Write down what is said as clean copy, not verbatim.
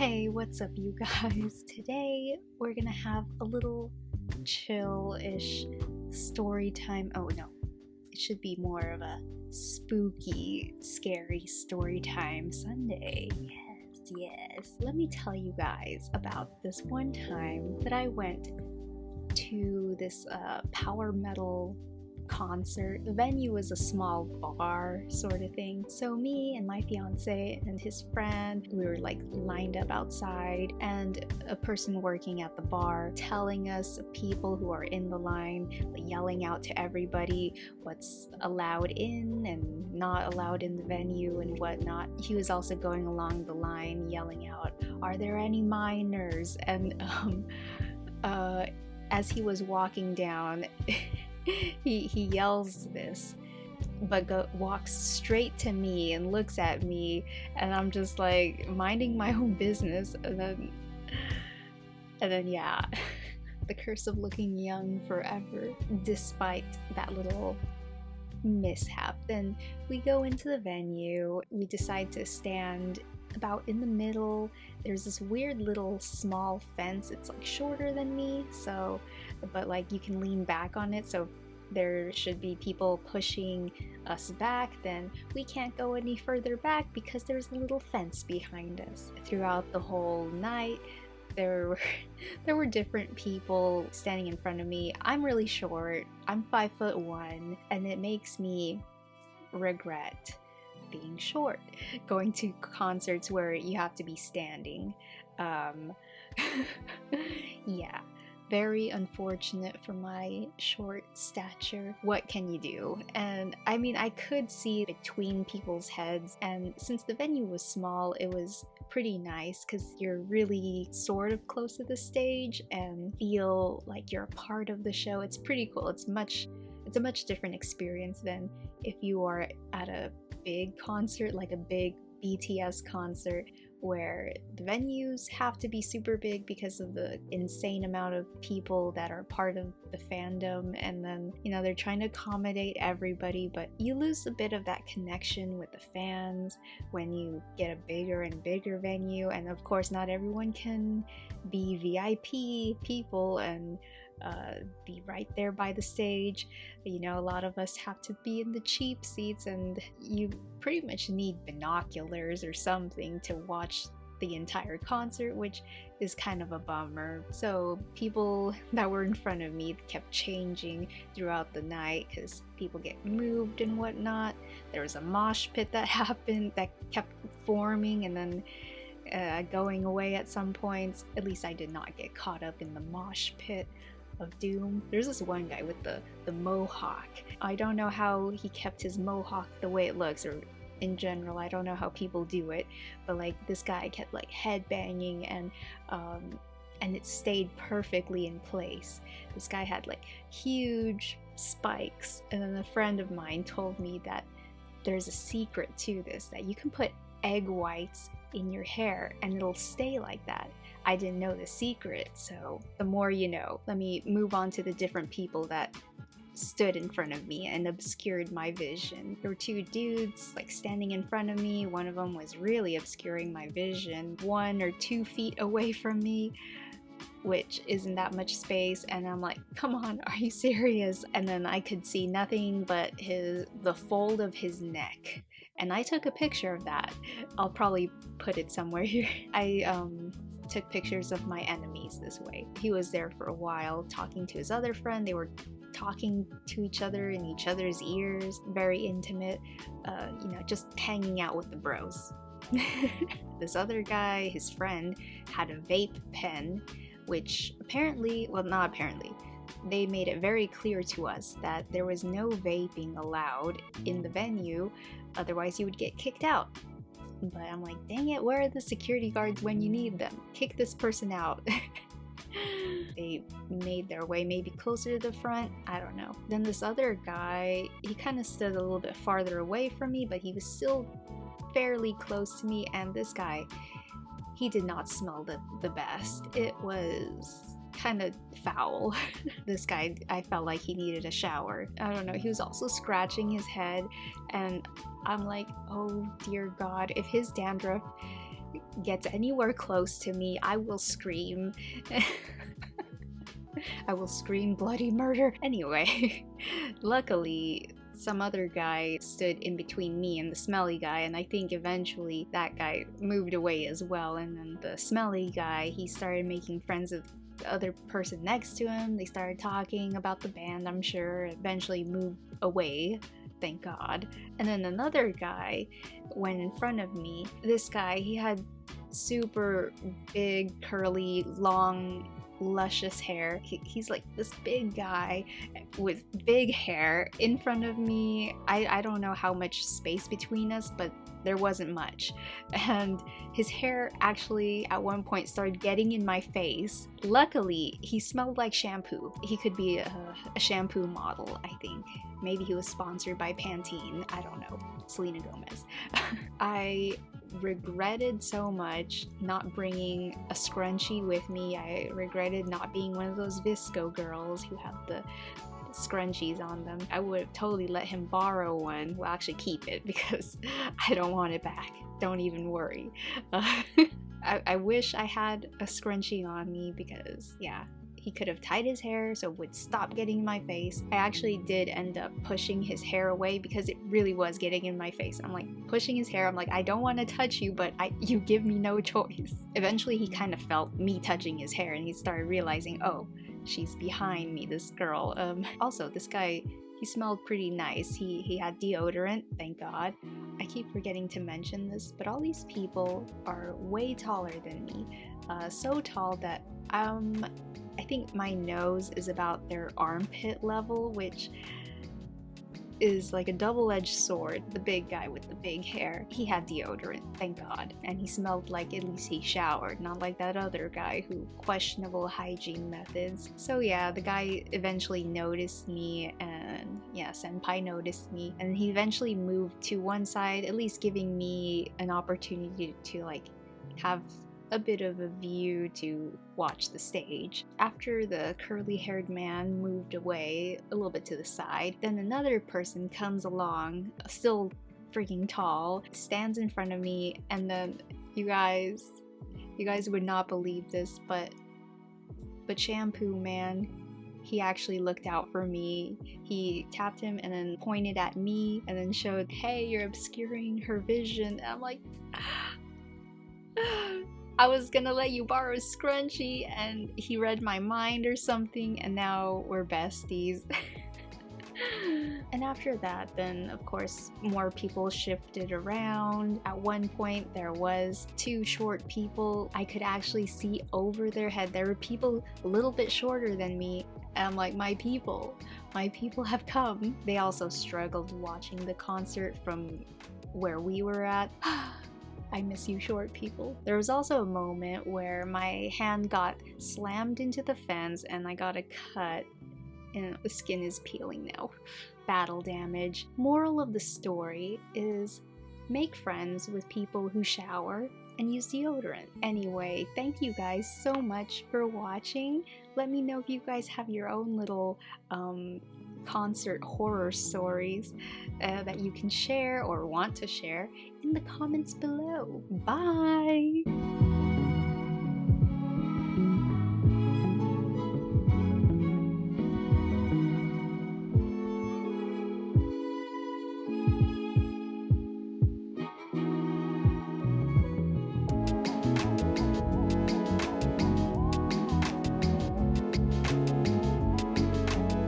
Hey, what's up, you guys? Today we're gonna have a little chill-ish story time. Oh no, it should be more of a spooky, scary story time Sunday. Yes. Let me tell you guys about this one time that I went to this power metal concert. The venue was a small bar sort of thing. So me and my fiance and his friend, we were like lined up outside, and a person working at the bar telling us, people who are in the line, like, yelling out to everybody what's allowed in and not allowed in the venue and whatnot. He was also going along the line yelling out, "Are there any minors?" And as he was walking down, he yells this, but walks straight to me and looks at me, and I'm just like minding my own business, and then yeah, the curse of looking young forever. Despite that little mishap, then we go into the venue. We decide to stand about in the middle. There's this weird little small fence. It's like shorter than me, so but like you can lean back on it, so there should be people pushing us back. Then we can't go any further back because there's a little fence behind us. Throughout the whole night, there were different people standing in front of me. I'm really short. I'm 5'1", and it makes me regret being short, going to concerts where you have to be standing. Yeah, very unfortunate for my short stature. What can you do? And I mean, I could see between people's heads, and since the venue was small, it was pretty nice because you're really sort of close to the stage and feel like you're a part of the show. It's pretty cool. It's a much different experience than if you are at a big concert, like a big BTS concert, where the venues have to be super big because of the insane amount of people that are part of the fandom, and then, you know, they're trying to accommodate everybody, but you lose a bit of that connection with the fans when you get a bigger and bigger venue. And of course, not everyone can be VIP people and be right there by the stage. You know, a lot of us have to be in the cheap seats, and you pretty much need binoculars or something to watch the entire concert, which is kind of a bummer. So people that were in front of me kept changing throughout the night because people get moved and whatnot. There was a mosh pit that happened that kept forming and then going away at some points. At least I did not get caught up in the mosh pit of doom. There's this one guy with the mohawk. I don't know how he kept his mohawk the way it looks, or in general, I don't know how people do it, but like this guy kept like headbanging and it stayed perfectly in place. This guy had like huge spikes, and then a friend of mine told me that there's a secret to this, that you can put egg whites in your hair and it'll stay like that. I didn't know the secret, so the more you know. Let me move on to the different people that stood in front of me and obscured my vision. There were two dudes like standing in front of me. One of them was really obscuring my vision, 1 or 2 feet away from me, which isn't that much space, and I'm like, come on, are you serious? And then I could see nothing but the fold of his neck, and I took a picture of that. I'll probably put it somewhere here. I took pictures of my enemies this way. He was there for a while talking to his other friend. They were talking to each other in each other's ears, very intimate, you know, just hanging out with the bros. This other guy, his friend, had a vape pen, which apparently, well, not apparently, they made it very clear to us that there was no vaping allowed in the venue, otherwise you would get kicked out. But I'm like, dang it, where are the security guards when you need them? Kick this person out. They made their way maybe closer to the front, I don't know. Then this other guy, he kind of stood a little bit farther away from me, but he was still fairly close to me, and this guy, he did not smell the best. It was kind of foul. This guy, I felt like he needed a shower. I don't know, he was also scratching his head, and I'm like, oh dear God, if his dandruff gets anywhere close to me, I will scream. I will scream bloody murder. Anyway, luckily, some other guy stood in between me and the smelly guy, and I think eventually that guy moved away as well. And then the smelly guy, he started making friends with the other person next to him. They started talking about the band, I'm sure, eventually moved away. Thank God. And then another guy went in front of me. This guy, he had super big, curly, long, luscious hair. He's like this big guy with big hair in front of me. I don't know how much space between us, but there wasn't much. And his hair actually at one point started getting in my face. Luckily, he smelled like shampoo. He could be a shampoo model, I think. Maybe he was sponsored by Pantene. I don't know. Selena Gomez. I regretted so much not bringing a scrunchie with me. I regretted not being one of those Visco girls who have the scrunchies on them. I would have totally let him borrow one. Well, actually keep it because I don't want it back. Don't even worry. I wish I had a scrunchie on me because, yeah, he could have tied his hair so it would stop getting in my face. I actually did end up pushing his hair away because it really was getting in my face. I'm like pushing his hair. I'm like, I don't want to touch you, but you give me no choice. Eventually he kind of felt me touching his hair and he started realizing, oh, she's behind me, this girl. Also, this guy, he smelled pretty nice. He had deodorant, thank God. I keep forgetting to mention this, but all these people are way taller than me. So tall that I think my nose is about their armpit level, which is like a double-edged sword. The big guy with the big hair, he had deodorant, thank God, and he smelled like at least he showered, not like that other guy who questionable hygiene methods. So yeah, the guy eventually noticed me, and yeah, senpai noticed me, and he eventually moved to one side, at least giving me an opportunity to like have a bit of a view to watch the stage. After the curly-haired man moved away a little bit to the side, then another person comes along, still freaking tall, stands in front of me, and then you guys would not believe this, but Shampoo Man, he actually looked out for me. He tapped him and then pointed at me and then showed, hey, you're obscuring her vision. And I'm like, I was gonna let you borrow a scrunchie, and he read my mind or something, and now we're besties. And after that, then of course more people shifted around. At one point there was two short people. I could actually see over their head. There were people a little bit shorter than me, and I'm like, my people have come. They also struggled watching the concert from where we were at. I miss you, short people. There was also a moment where my hand got slammed into the fence and I got a cut and the skin is peeling now. Battle damage. Moral of the story is make friends with people who shower and use deodorant. Anyway, thank you guys so much for watching. Let me know if you guys have your own little concert horror stories that you can share or want to share in the comments below. Bye!